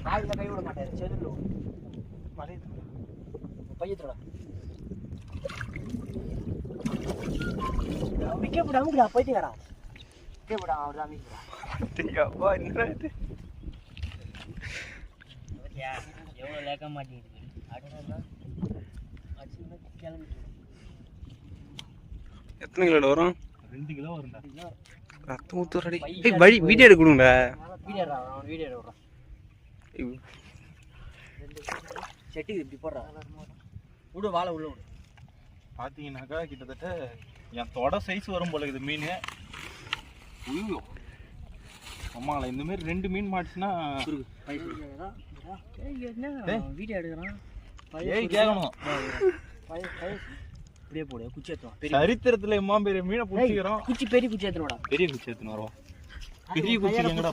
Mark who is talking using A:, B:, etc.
A: காலில் கை விட மாட்டேன் செதுல பையத்தோட மிக்கப்பட அமுக்குடா பைத்தியக்காரா மிக்கப்படா அவர் தான் மிக்கப்பா என்ன எவ்வளோ லேக்க மாட்டேங்குது அடுத்தா கிளம்பி
B: எத்தனை கிலோ வரும்
C: 2 கிலோ வரும்டா
B: ரத்தம் ஊத்துறடி ஏய் வழி வீடியோ எடுக்கணும்டா
A: வீடியோ எடுறா செட்டி இப்படி போடுறா விடு வாழை உள்ள விடு
C: பார்த்தீங்கன்னாக்கா கிட்டத்தட்ட என் தொட சைஸ் வரும் போல இது மீன் ஐயோ அம்மாங்களா இந்த மாதிரி 2 மீன் மாட்டுச்சுன்னா
A: வீடியோ எடுக்கிறான்
C: ஏய் கேட்கணும்
A: இப்படியே போடு குச்சி ஏற்றுவான்
C: சரித்திரத்துல பெரிய மீனை பிடிச்சிக்கிறோம்
A: குச்சி பெரிய குச்சி ஏற்றுவாடா
C: பெரிய குச்சி ஏற்றுன்னு வரோம் பெரிய குச்சி எங்கடா